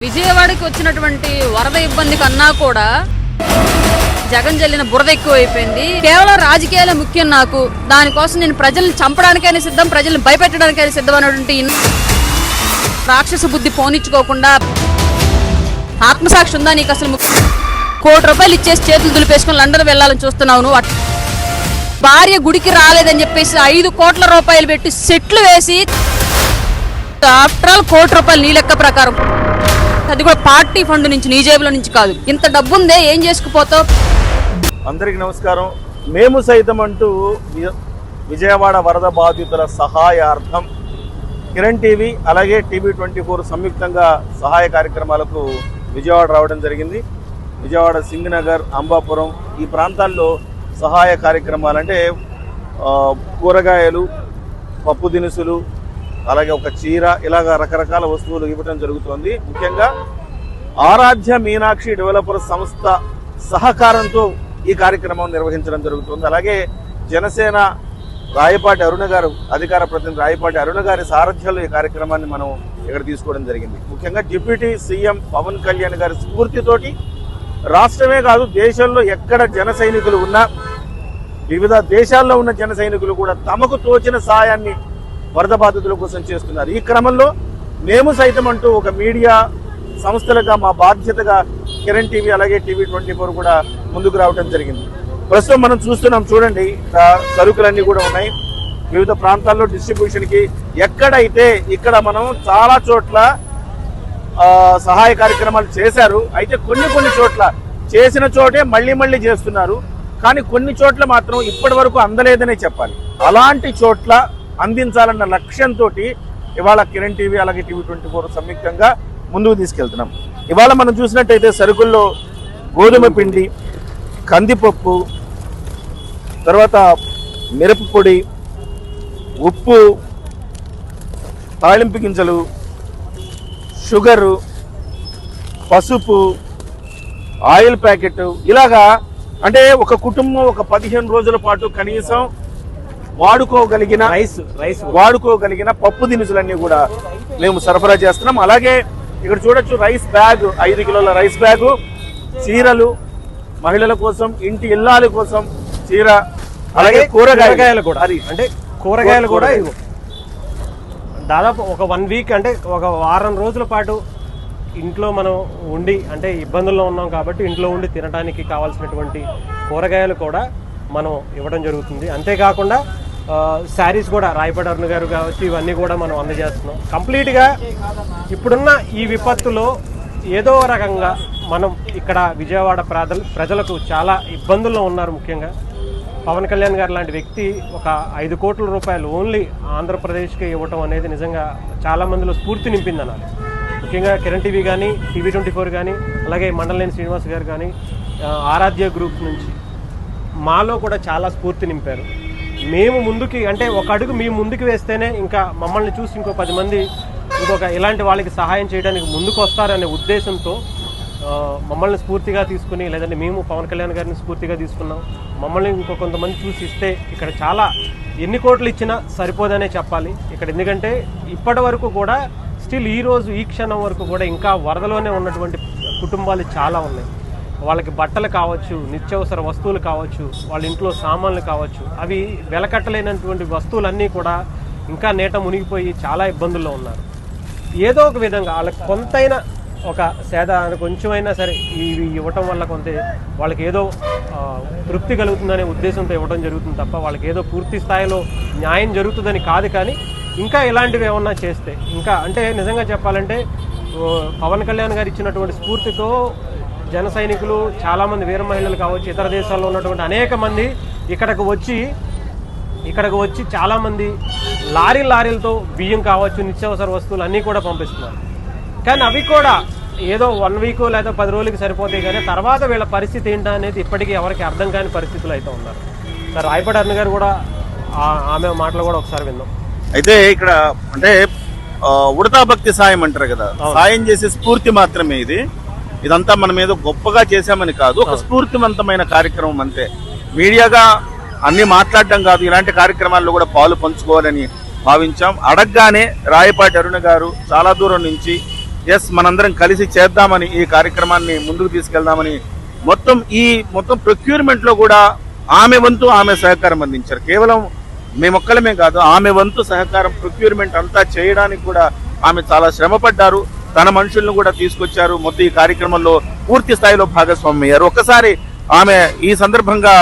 విజయవాడకి వచ్చినటువంటి వరద ఇబ్బంది కన్నా కూడా జగన్ జల్లిన బురద ఎక్కువైపోయింది. కేవలం రాజకీయాలే ముఖ్యం నాకు, దానికోసం నేను ప్రజల్ని చంపడానికైనా సిద్ధం, ప్రజల్ని భయపెట్టడానికైనా సిద్ధం అనేటువంటి రాక్షస బుద్ధి పోనిచ్చుకోకుండా ఆత్మసాక్షి ఉందా నీకు? అసలు ₹1 కోటి ఇచ్చేసి చేతులు దులిపేసుకుని లండన్ వెళ్లాలని చూస్తున్నావు నువ్వు. భార్య గుడికి రాలేదని చెప్పేసి ₹5 కోట్ల పెట్టి సెట్లు వేసి ఆఫ్టర్ ఆల్ ₹1 కోటి నీ లెక్క ప్రకారం, అది కూడా పార్టీ ఫండ్ నుంచి, నీ జేబులో నుంచి కాదు. ఇంత డబ్బుందే ఏం చేసుకుపోతావు? అందరికి నమస్కారం. మేము సైతం అంటూ విజయవాడ వరద బాధితుల సహాయార్థం కిరణ్ టీవీ అలాగే TV24 సంయుక్తంగా సహాయ కార్యక్రమాలకు విజయవాడ రావడం జరిగింది. విజయవాడ సింగనగర్, అంబాపురం ఈ ప్రాంతాల్లో సహాయ కార్యక్రమాలు అంటే కూరగాయలు, పప్పు దినుసులు, అలాగే ఒక చీర, ఇలాగ రకరకాల వస్తువులు ఇవ్వడం జరుగుతోంది. ముఖ్యంగా ఆరాధ్య మీనాక్షి డెవలపర్ సంస్థ సహకారంతో ఈ కార్యక్రమం నిర్వహించడం జరుగుతుంది. అలాగే జనసేన రాయపాటి అరుణ గారు, అధికార ప్రతినిధి రాయపాటి అరుణ గారి సారథ్యంలో ఈ కార్యక్రమాన్ని మనం ఇక్కడ తీసుకోవడం జరిగింది. ముఖ్యంగా డిప్యూటీ సీఎం పవన్ కళ్యాణ్ గారి స్ఫూర్తితోటి రాష్ట్రమే కాదు, దేశంలో ఎక్కడ జన సైనికులు ఉన్నా, వివిధ దేశాల్లో ఉన్న జన సైనికులు కూడా తమకు తోచిన సాయాన్ని వరద బాధితుల కోసం చేస్తున్నారు. ఈ క్రమంలో మేము సైతం అంటూ ఒక మీడియా సంస్థలుగా మా బాధ్యతగా కిరణ్ టీవీ అలాగే TV24 కూడా ముందుకు రావడం జరిగింది. ప్రస్తుతం మనం చూస్తున్నాం, చూడండి, సరుకులన్నీ కూడా ఉన్నాయి. వివిధ ప్రాంతాల్లో డిస్ట్రిబ్యూషన్కి ఎక్కడైతే ఇక్కడ మనం చాలా చోట్ల సహాయ కార్యక్రమాలు చేశారు. అయితే కొన్ని చోట్ల చేసిన చోటే మళ్ళీ చేస్తున్నారు. కానీ కొన్ని చోట్ల మాత్రం ఇప్పటి వరకు అందలేదనే చెప్పాలి. అలాంటి చోట్ల అందించాలన్న లక్ష్యంతో ఇవాళ కిరణ్ టీవీ అలాగే TV24 సంయుక్తంగా ముందుకు తీసుకెళ్తున్నాం. ఇవాళ మనం చూసినట్టయితే సరుకుల్లో గోధుమ పిండి, కందిపప్పు, తర్వాత మిరప పొడి, ఉప్పు, తాళింపు గింజలు, షుగరు, పసుపు, ఆయిల్ ప్యాకెట్, ఇలాగా అంటే ఒక కుటుంబం ఒక 15 రోజుల పాటు కనీసం వాడుకోగలిగిన పప్పు దినుసులన్నీ కూడా మేము సరఫరా చేస్తున్నాం. అలాగే ఇక్కడ చూడొచ్చు, రైస్ బ్యాగ్, 5 కిలోల రైస్ బ్యాగు, చీరలు, మహిళల కోసం, ఇంటి ఇల్లాల కోసం చీర, అలాగే కూరగాయలు కూడా, అంటే కూరగాయలు కూడా దాదాపు ఒక 1 వీక్ అంటే ఒక వారం రోజుల పాటు ఇంట్లో మనం ఉండి, అంటే ఇబ్బందుల్లో ఉన్నాం కాబట్టి ఇంట్లో ఉండి తినడానికి కావాల్సినటువంటి కూరగాయలు కూడా మనం ఇవ్వడం జరుగుతుంది. అంతేకాకుండా శారీస్ కూడా రాయపాటి అరుణ గారు కావచ్చు, ఇవన్నీ కూడా మనం అందజేస్తున్నాం. కంప్లీట్గా ఇప్పుడున్న ఈ విపత్తులో ఏదో రకంగా మనం ఇక్కడ విజయవాడ ప్రజలకు చాలా ఇబ్బందుల్లో ఉన్నారు. ముఖ్యంగా పవన్ కళ్యాణ్ గారు లాంటి వ్యక్తి ఒక ₹5 కోట్ల ఓన్లీ ఆంధ్రప్రదేశ్కి ఇవ్వటం అనేది నిజంగా చాలా మందిలో స్ఫూర్తి నింపింది అనాలి. ముఖ్యంగా కిరణ్ టీవీ కానీ, TV24 కానీ, అలాగే మండలేని శ్రీనివాస్ గారు కానీ, ఆరాధ్య గ్రూప్ నుంచి మాలో కూడా చాలా స్ఫూర్తి నింపారు. మేము ముందుకి, అంటే ఒక అడుగు మేము ముందుకు వేస్తేనే ఇంకా మమ్మల్ని చూసి ఇంకో 10 మంది ఇంకొక ఇలాంటి వాళ్ళకి సహాయం చేయడానికి ముందుకు వస్తారనే ఉద్దేశంతో మమ్మల్ని స్ఫూర్తిగా తీసుకుని, లేదంటే మేము పవన్ కళ్యాణ్ గారిని స్ఫూర్తిగా తీసుకున్నాం. మమ్మల్ని ఇంకో కొంతమంది చూసి ఇస్తే ఇక్కడ చాలా ఎన్ని కోట్లు ఇచ్చినా సరిపోదనే చెప్పాలి ఇక్కడ. ఎందుకంటే ఇప్పటి వరకు కూడా స్టిల్ ఈ క్షణం వరకు కూడా ఇంకా వరదలోనే ఉన్నటువంటి కుటుంబాలు చాలా ఉన్నాయి. వాళ్ళకి బట్టలు కావచ్చు, నిత్యావసర వస్తువులు కావచ్చు, వాళ్ళ ఇంట్లో సామాన్లు కావచ్చు, అవి వెలకట్టలేనటువంటి వస్తువులన్నీ కూడా ఇంకా నీట మునిగిపోయి చాలా ఇబ్బందుల్లో ఉన్నారు. ఏదో ఒక విధంగా వాళ్ళకి కొంతైనా ఒక సేద కొంచెమైనా సరే ఇవి ఇవ్వటం వల్ల కొంత వాళ్ళకి ఏదో తృప్తి కలుగుతుందనే ఉద్దేశంతో ఇవ్వడం జరుగుతుంది తప్ప వాళ్ళకి ఏదో పూర్తి స్థాయిలో న్యాయం జరుగుతుందని కాదు. కానీ ఇంకా ఇలాంటివి ఏమన్నా చేస్తే ఇంకా, అంటే నిజంగా చెప్పాలంటే పవన్ కళ్యాణ్ గారు ఇచ్చినటువంటి స్ఫూర్తితో జన సైనికులు చాలామంది, వీర మహిళలు కావచ్చు, ఇతర దేశాల్లో ఉన్నటువంటి అనేక మంది ఇక్కడికి వచ్చి చాలామంది లారీలతో బియ్యం కావచ్చు, నిత్యావసర వస్తువులు అన్నీ కూడా పంపిస్తున్నారు. కానీ అవి కూడా ఏదో 1 వీక్ లేదా 10 రోజులకి సరిపోతాయి. కానీ తర్వాత వీళ్ళ పరిస్థితి ఏంటో అనేది ఇప్పటికీ ఎవరికి అర్థం కాని పరిస్థితులు అయితే ఉన్నారు. సార్ రాయపాటి అరుణ గారు కూడా ఆమె మాటలు కూడా ఒకసారి విందాం. అయితే ఇక్కడ అంటే ఉడతా భక్తి సాయం అంటారు కదా, సాయం చేసే స్ఫూర్తి మాత్రమే ఇదంతా మనం ఏదో గొప్పగా చేశామని కాదు, ఒక స్ఫూర్తివంతమైన కార్యక్రమం అంతే. మీడియాగా అన్ని మాట్లాడడం కాదు, ఇలాంటి కార్యక్రమాల్లో కూడా పాలు పంచుకోవాలని భావించాం. అడగగానే రాయపాటి అరుణ గారు చాలా దూరం నుంచి మనందరం కలిసి చేద్దామని ఈ కార్యక్రమాన్ని ముందుకు తీసుకెళ్దామని మొత్తం ప్రొక్యూర్మెంట్ లో కూడా ఆమె వంతు ఆమె సహకారం అందించారు. కేవలం మేమొక్కలమే కాదు, ఆమె వంతు సహకారం ప్రొక్యూర్మెంట్ అంతా చేయడానికి కూడా ఆమె చాలా శ్రమ పడ్డారు. తన మనుషులను కూడా తీసుకొచ్చారు. మొత్తం ఈ కార్యక్రమంలో పూర్తి స్థాయిలో భాగస్వామ్యం అయ్యారు. ఒక్కసారి ఆమె ఈ సందర్భంగా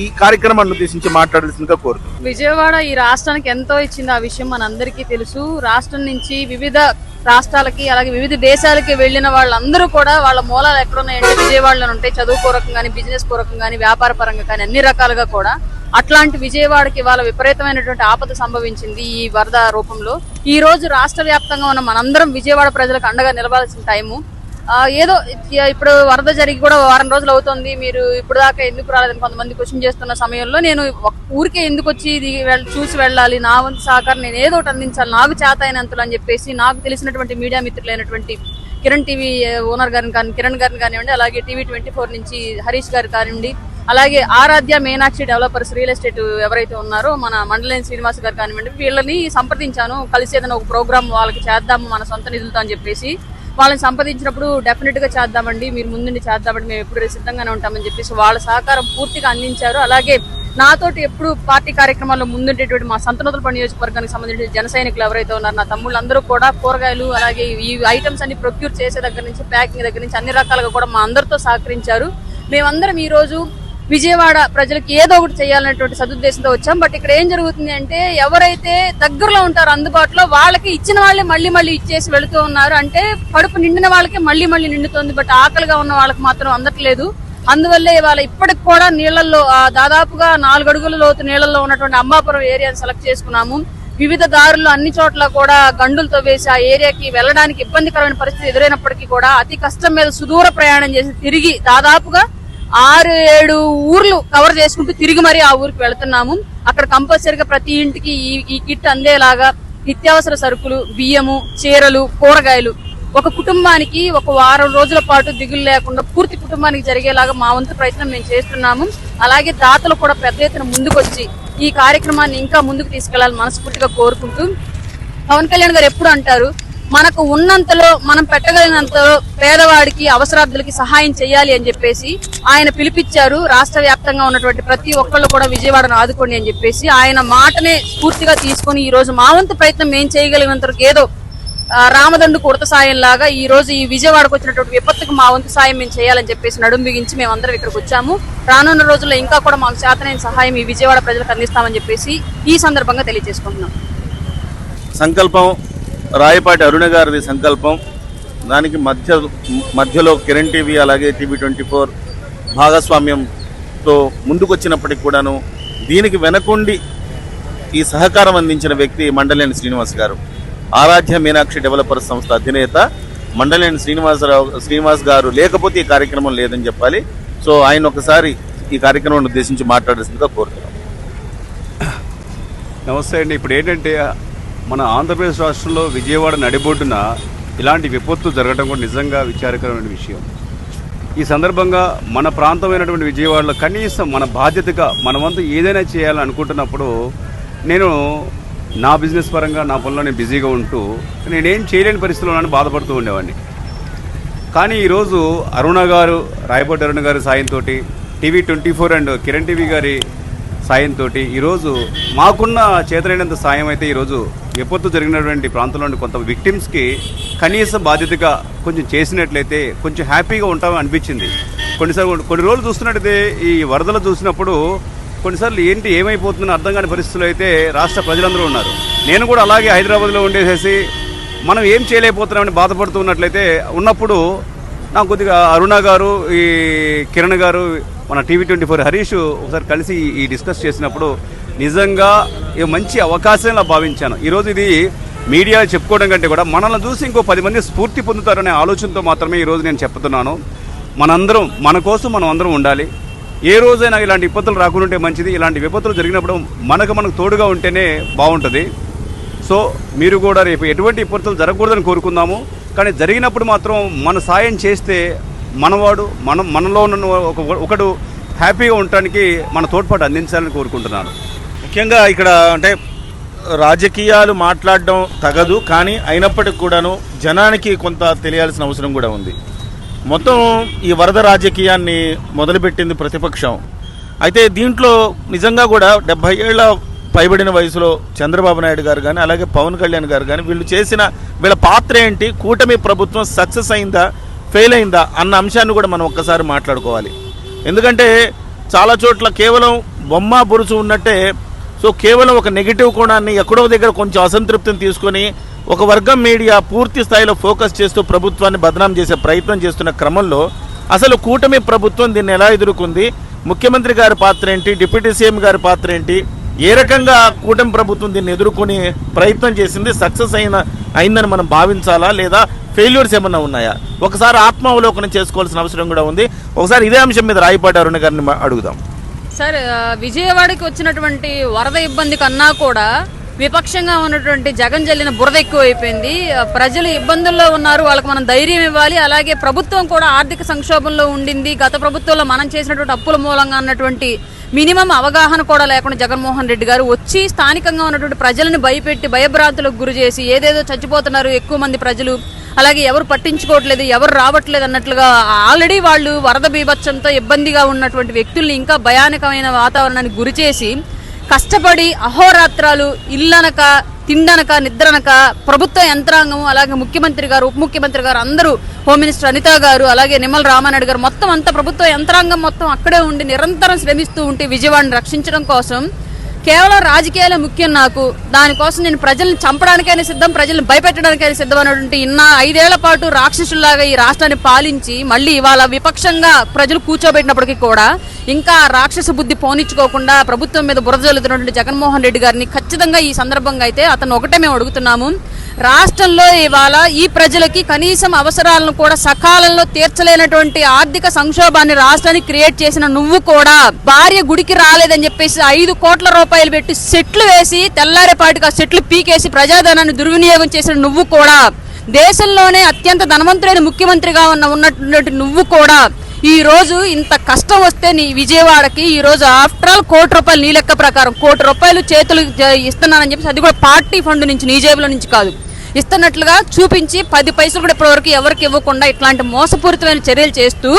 ఈ కార్యక్రమాన్ని ఉద్దేశించి మాట్లాడాల్సిందిగా కోరుతున్నాను. విజయవాడ ఈ రాష్ట్రానికి ఎంతో ఇచ్చింది, ఆ విషయం మనందరికీ తెలుసు. రాష్ట్రం నుంచి వివిధ రాష్ట్రాలకి అలాగే వివిధ దేశాలకి వెళ్లిన వాళ్ళందరూ కూడా వాళ్ళ మూలాలు ఎక్కడున్నాయంటే విజయవాడలో ఉంటాయి. చదువు పూర్వకం కానీ, బిజినెస్ పూర్వకం కానీ, వ్యాపార పరంగా కానీ అన్ని రకాలుగా కూడా. అట్లాంటి విజయవాడకి వాళ్ళ విపరీతమైనటువంటి ఆపద సంభవించింది ఈ వరద రూపంలో. ఈ రోజు రాష్ట్ర వ్యాప్తంగా ఉన్న మనందరం విజయవాడ ప్రజలకు అండగా నిలవాల్సిన టైము. ఏదో ఇప్పుడు వరద జరిగి కూడా వారం రోజులు అవుతుంది, మీరు ఇప్పుడు దాకా ఎందుకు రాలేదని కొంతమంది క్వశ్చన్ చేస్తున్న సమయంలో నేను ఊరికే ఎందుకు వచ్చి ఇది చూసి వెళ్ళాలి, నా వంతు సహకారం నేను ఏదో ఒకటి అందించాలి, నాకు చేత అయినంతలు అని చెప్పేసి నాకు తెలిసినటువంటి మీడియా మిత్రులైనటువంటి కిరణ్ టీవీ ఓనర్ గారిని కానీ, కిరణ్ గారిని కానివ్వండి, అలాగే TV24 నుంచి హరీష్ గారు కానివ్వండి, అలాగే ఆరాధ్య మీనాక్షి డెవలపర్స్ రియల్ ఎస్టేట్ ఎవరైతే ఉన్నారో మన మండలేని శ్రీనివాస్ గారు కానివ్వండి, వీళ్ళని సంప్రదించాను. కలిసి ఏదైనా ఒక ప్రోగ్రామ్ వాళ్ళకి చేద్దాము మన సొంత నిధులతో అని చెప్పేసి వాళ్ళని సంప్రదించినప్పుడు డెఫినెట్ గా చేద్దామండి, మీరు ముందుండి చేద్దామండి, మేము ఎప్పుడు సిద్ధంగానే ఉంటామని చెప్పేసి వాళ్ళ సహకారం పూర్తిగా అందించారు. అలాగే నాతోటి ఎప్పుడు పార్టీ కార్యక్రమాల్లో ముందుండేటువంటి మా సంతనూతలపల్లి నియోజకవర్గానికి సంబంధించిన జన సైనికులు ఎవరైతే ఉన్నారో నా తమ్ముళ్ళందరూ కూడా కూరగాయలు అలాగే ఈ ఐటమ్స్ అన్ని ప్రొక్యూర్ చేసే దగ్గర నుంచి ప్యాకింగ్ దగ్గర నుంచి అన్ని రకాలుగా కూడా మా అందరితో సహకరించారు. మేమందరం ఈ రోజు విజయవాడ ప్రజలకు ఏదో ఒకటి చేయాలనేటువంటి సదుద్దేశంతో వచ్చాం. బట్ ఇక్కడ ఏం జరుగుతుంది అంటే ఎవరైతే దగ్గరలో ఉంటారో అందుబాటులో వాళ్ళకి ఇచ్చిన వాళ్ళే మళ్ళీ ఇచ్చేసి వెళుతూ ఉన్నారు. అంటే కడుపు నిండిన వాళ్ళకి మళ్ళీ నిండుతుంది, బట్ ఆకలిగా ఉన్న వాళ్ళకి మాత్రం అందట్లేదు. అందువల్లే ఇవాళ ఇప్పటికి కూడా నీళ్లలో దాదాపుగా 4 అడుగుల లోతు నీళ్లలో ఉన్నటువంటి అంబాపురం ఏరియాని సెలెక్ట్ చేసుకున్నాము. వివిధ దారుల్లో అన్ని చోట్ల కూడా గండులతో వేసి ఆ ఏరియాకి వెళ్ళడానికి ఇబ్బందికరమైన పరిస్థితి ఎదురైనప్పటికీ కూడా అతి కష్టం మీద సుదూర ప్రయాణం చేసి తిరిగి దాదాపుగా 6-7 ఊర్లు కవర్ చేసుకుంటూ తిరిగి మరీ ఆ ఊరికి వెళుతున్నాము. అక్కడ కంపల్సరీగా ప్రతి ఇంటికి ఈ కిట్ అందేలాగా నిత్యావసర సరుకులు, బియ్యము, చీరలు, కూరగాయలు ఒక కుటుంబానికి ఒక వారం రోజుల పాటు దిగులు లేకుండా పూర్తి కుటుంబానికి జరిగేలాగా మా వంతు ప్రయత్నం మేము చేస్తున్నాము. అలాగే దాతలు కూడా పెద్ద ఎత్తున ముందుకొచ్చి ఈ కార్యక్రమాన్ని ఇంకా ముందుకు తీసుకెళ్లాలని మనస్ఫూర్తిగా కోరుకుంటూ, పవన్ కళ్యాణ్ గారు ఎప్పుడు అంటారు మనకు ఉన్నంతలో మనం పెట్టగలిగినంతలో పేదవాడికి అవసరార్థులకి సహాయం చేయాలి అని చెప్పేసి ఆయన పిలిపించారు. రాష్ట్ర వ్యాప్తంగా ఉన్నటువంటి ప్రతి ఒక్కళ్ళు కూడా విజయవాడను ఆదుకోండి అని చెప్పేసి ఆయన మాటనే స్ఫూర్తిగా తీసుకుని ఈ రోజు మా వంతు ప్రయత్నం మేము చేయగలిగినంతవరకు ఏదో రామదండు కుర్త సాయం లాగా ఈ రోజు ఈ విజయవాడకు వచ్చినటువంటి విపత్తుకు మా వంతు సాయం మేము చేయాలని చెప్పేసి నడుం బిగించి మేమందరం ఇక్కడికి వచ్చాము. రానున్న రోజుల్లో ఇంకా కూడా మాకు చేతనైన సహాయం ఈ విజయవాడ ప్రజలకు అందిస్తామని చెప్పేసి ఈ సందర్భంగా తెలియజేసుకుంటున్నాం. సంకల్పం రాయపాటి అరుణ గారిది సంకల్పం. దానికి మధ్యలో కిరణ్ టీవీ అలాగే TV24 భాగస్వామ్యంతో ముందుకొచ్చినప్పటికి కూడాను దీనికి వెనకుండి ఈ సహకారం అందించిన వ్యక్తి మండలేని శ్రీనివాస్ గారు. ఆరాధ్య మీనాక్షి డెవలపర్స్ సంస్థ అధినేత మండలేని శ్రీనివాస్ గారు లేకపోతే ఈ కార్యక్రమం లేదని చెప్పాలి. సో ఆయన ఒకసారి ఈ కార్యక్రమాన్ని ఉద్దేశించి మాట్లాడాల్సిందిగా కోరుతున్నాం. నమస్తే అండి. ఇప్పుడు ఏంటంటే మన ఆంధ్రప్రదేశ్ రాష్ట్రంలో విజయవాడ నడిబొడ్డున ఇలాంటి విపత్తు జరగడం కూడా నిజంగా విచారకరమైన విషయం. ఈ సందర్భంగా మన ప్రాంతమైనటువంటి విజయవాడలో కనీసం మన బాధ్యతగా మన వంతు ఏదైనా చేయాలని అనుకుంటున్నప్పుడు నేను నా బిజినెస్ పరంగా నా పనిలో నేను బిజీగా ఉంటూ నేనేం చేయలేని పరిస్థితుల్లో బాధపడుతూ ఉండేవాడిని. కానీ ఈరోజు అరుణ గారు, రాయపాటి అరుణ గారి సాయంతో, TV24 అండ్ కిరణ్ టీవీ గారి సాయంతో ఈరోజు మాకున్న చేతనైనంత సాయం అయితే ఈరోజు విపత్తు జరిగినటువంటి ప్రాంతంలోని కొంత విక్టిమ్స్కి కనీస బాధ్యతగా కొంచెం చేసినట్లయితే కొంచెం హ్యాపీగా ఉంటామని అనిపించింది. కొన్ని రోజులు చూస్తున్నట్టయితే ఈ వరదలు చూసినప్పుడు కొన్నిసార్లు ఏమైపోతుందని అర్థం కాని పరిస్థితుల్లో అయితే రాష్ట్ర ప్రజలందరూ ఉన్నారు. నేను కూడా అలాగే హైదరాబాద్లో ఉండేసేసి మనం ఏం చేయలేకపోతున్నామని బాధపడుతున్నట్లయితే ఉన్నప్పుడు నాకు కొద్దిగా అరుణ గారు, ఈ కిరణ్ గారు, మన TV24 హరీష్ ఒకసారి కలిసి ఈ డిస్కస్ చేసినప్పుడు నిజంగా మంచి అవకాశంలా భావించాను. ఈరోజు ఇది మీడియా చెప్పుకోవడం కంటే కూడా మనల్ని చూసి ఇంకో 10 మంది స్ఫూర్తి పొందుతారనే ఆలోచనతో మాత్రమే ఈరోజు నేను చెప్తున్నాను. మనందరం మన కోసం మనం అందరం ఉండాలి. ఏ రోజైనా ఇలాంటి విపత్తులు రాకుండా మంచిది. ఇలాంటి విపత్తులు జరిగినప్పుడు మనకు తోడుగా ఉంటేనే బాగుంటుంది. సో మీరు కూడా రేపు ఎటువంటి విపత్తులు జరగకూడదని కోరుకుందాము. కానీ జరిగినప్పుడు మాత్రం మన సాయం చేస్తే మనలో ఉన్న ఒకడు హ్యాపీగా ఉండటానికి మన తోడ్పాటు అందించాలని కోరుకుంటున్నాను. ముఖ్యంగా ఇక్కడ అంటే రాజకీయాలు మాట్లాడడం తగదు, కానీ అయినప్పటికీ కూడాను జనానికి కొంత తెలియాల్సిన అవసరం కూడా ఉంది. మొత్తం ఈ వరద రాజకీయాన్ని మొదలుపెట్టింది ప్రతిపక్షం. అయితే దీంట్లో నిజంగా కూడా 70 ఏళ్ల పైబడిన వయసులో చంద్రబాబు నాయుడు గారు కానీ అలాగే పవన్ కళ్యాణ్ గారు కానీ వీళ్ళ పాత్ర ఏంటి, కూటమి ప్రభుత్వం సక్సెస్ అయిందా ఫెయిల్ అయిందా అన్న అంశాన్ని కూడా మనం ఒక్కసారి మాట్లాడుకోవాలి. ఎందుకంటే చాలా చోట్ల కేవలం బొమ్మ బురుసు ఉన్నట్టే, సో కేవలం ఒక నెగిటివ్ కోణాన్ని ఎక్కడో దగ్గర కొంచెం అసంతృప్తిని తీసుకొని ఒక వర్గం మీడియా పూర్తి స్థాయిలో ఫోకస్ చేస్తూ ప్రభుత్వాన్ని బదనాం చేసే ప్రయత్నం చేస్తున్న క్రమంలో అసలు కూటమి ప్రభుత్వం దీన్ని ఎలా ఎదుర్కొంది, ముఖ్యమంత్రి గారి పాత్ర ఏంటి, డిప్యూటీ సీఎం గారి పాత్ర ఏంటి, ఏ రకంగా కూటమి ప్రభుత్వం దీన్ని ఎదుర్కొనే ప్రయత్నం చేసింది, సక్సెస్ అయిందని మనం భావించాలా లేదా ఫెయిల్యూర్స్ ఏమన్నా ఉన్నాయా, ఒకసారి ఆత్మావలోకనం చేసుకోవాల్సిన అవసరం కూడా ఉంది. ఒకసారి ఇదే అంశం మీద రాయపాటి అరుణ గారిని అడుగుదాం. సార్, విజయవాడకి వచ్చినటువంటి వరద ఇబ్బంది కన్నా కూడా విపక్షంగా ఉన్నటువంటి జగన్ జల్లిన బురద ఎక్కువైపోయింది. ప్రజలు ఇబ్బందుల్లో ఉన్నారు, వాళ్ళకి మనం ధైర్యం ఇవ్వాలి. అలాగే ప్రభుత్వం కూడా ఆర్థిక సంక్షోభంలో ఉండింది, గత ప్రభుత్వంలో మనం చేసినటువంటి అప్పుల మూలంగా అన్నటువంటి మినిమం అవగాహన కూడా లేకుండా జగన్మోహన్ రెడ్డి గారు వచ్చి స్థానికంగా ఉన్నటువంటి ప్రజలను భయపెట్టి భయభ్రాంతులకు గురి చేసి ఏదేదో చచ్చిపోతున్నారు ఎక్కువ మంది ప్రజలు, అలాగే ఎవరు పట్టించుకోవట్లేదు, ఎవరు రావట్లేదు అన్నట్లుగా ఆల్రెడీ వాళ్ళు వరద బీభత్సంతో ఇబ్బందిగా ఉన్నటువంటి వ్యక్తుల్ని ఇంకా భయానకమైన వాతావరణానికి గురి చేసి కష్టపడి అహోరాత్రాలు ఇల్లనక తిండనక నిద్రనక ప్రభుత్వ యంత్రాంగం అలాగే ముఖ్యమంత్రి గారు ఉప ముఖ్యమంత్రి గారు అందరూ హోమ్ మినిస్టర్ అనిత గారు అలాగే నిమ్మల రామానాయుడు గారు మొత్తం అంతా ప్రభుత్వ యంత్రాంగం మొత్తం అక్కడే ఉండి నిరంతరం శ్రమిస్తూ ఉంటే విజయవాడని రక్షించడం కోసం కేవలం రాజకీయాలే ముఖ్యం నాకు, దానికోసం నేను ప్రజల్ని చంపడానికైనా సిద్ధం, ప్రజల్ని భయపెట్టడానికైనా సిద్ధం అనేటువంటి 5 ఏళ్ల పాటు రాక్షసుల్లాగా ఈ రాష్ట్రాన్ని పాలించి మళ్ళీ ఇవాళ విపక్షంగా ప్రజలు కూర్చోబెట్టినప్పటికీ కూడా ఇంకా రాక్షస బుద్ధి పోనిచ్చుకోకుండా ప్రభుత్వం మీద బురద జల్లుతున్నటువంటి జగన్మోహన్ రెడ్డి గారిని ఖచ్చితంగా ఈ సందర్భంగా అయితే అతను ఒకటే మేము అడుగుతున్నాము, రాష్ట్రంలో ఇవాళ ఈ ప్రజలకి కనీసం అవసరాలను కూడా సకాలంలో తీర్చలేనటువంటి ఆర్థిక సంక్షోభాన్ని రాష్ట్రానికి క్రియేట్ చేసిన నువ్వు కూడా భార్య గుడికి రాలేదని చెప్పేసి 5 కోట్ల రూపాయలు పెట్టి సెట్లు వేసి తెల్లారేపాటికి ఆ సెట్లు పీకేసి ప్రజాధనాన్ని దుర్వినియోగం చేసిన నువ్వు కూడా దేశంలోనే అత్యంత ధనవంతులైన ముఖ్యమంత్రిగా ఉన్నటువంటి నువ్వు కూడా ఈ రోజు ఇంత కష్టం వస్తే నీ విజయవాడకి ఈ రోజు ఆఫ్టర్ ఆల్ 1 కోటి రూపాయలు నీ లెక్క ప్రకారం 1 కోటి రూపాయలు చేతులు ఇస్తున్నానని చెప్పేసి అది కూడా పార్టీ ఫండ్ నుంచి నీ జేబులో నుంచి కాదు ఇస్తున్నట్లుగా చూపించి 10 పైసలు కూడా ఇప్పటివరకు ఎవరికి ఇవ్వకుండా ఇట్లాంటి మోసపూరితమైన చర్యలు చేస్తూ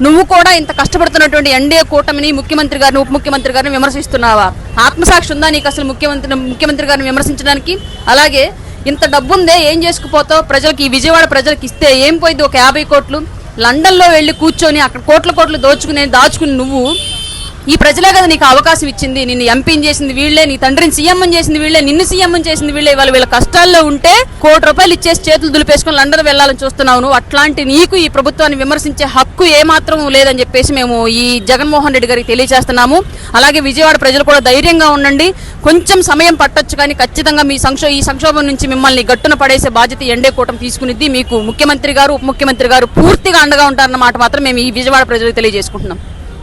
నువ్వు కూడా ఇంత కష్టపడుతున్నటువంటి ఎన్డీఏ కూటమిని ముఖ్యమంత్రి గారిని ఉప ముఖ్యమంత్రి గారిని విమర్శిస్తున్నావా? ఆత్మసాక్షి ఉందా నీకు అసలు ముఖ్యమంత్రి గారిని విమర్శించడానికి? అలాగే ఇంత డబ్బుందే ఏం చేసుకుపోతావు? ప్రజలకి ఈ విజయవాడ ప్రజలకు ఇస్తే ఏం పోయింది? ఒక 50 కోట్లు లండన్లో వెళ్ళి కూర్చొని అక్కడ కోట్లు దాచుకుని నువ్వు ఈ ప్రజలే కదా నీకు అవకాశం ఇచ్చింది, నిన్ను ఎంపీని చేసింది వీళ్లే, నీ తండ్రిని సీఎం చేసింది వీళ్లే, నిన్ను సీఎం చేసింది వీళ్లే. ఇవాళ వీళ్ళ కష్టాల్లో ఉంటే 1 కోటి రూపాయలు ఇచ్చేసి చేతులు దులిపేసుకుని లండన్ వెళ్లాలని చూస్తున్నావు నువ్వు. అట్లాంటి నీకు ఈ ప్రభుత్వాన్ని విమర్శించే హక్కు ఏమాత్రం లేదని చెప్పేసి మేము ఈ జగన్మోహన్ రెడ్డి గారికి తెలియజేస్తున్నాము. అలాగే విజయవాడ ప్రజలు కూడా ధైర్యంగా ఉండండి, కొంచెం సమయం పట్టొచ్చు కానీ ఖచ్చితంగా ఈ సంక్షోభం నుంచి మిమ్మల్ని గట్టున పడేసే బాధ్యత ఎన్డీఏ కూటమి తీసుకునిద్ది. మీకు ముఖ్యమంత్రి గారు ఉప ముఖ్యమంత్రి గారు పూర్తిగా అండగా ఉంటారన్నమాట మాత్రం మేము ఈ విజయవాడ ప్రజలకు తెలియజేసుకుంటున్నాం.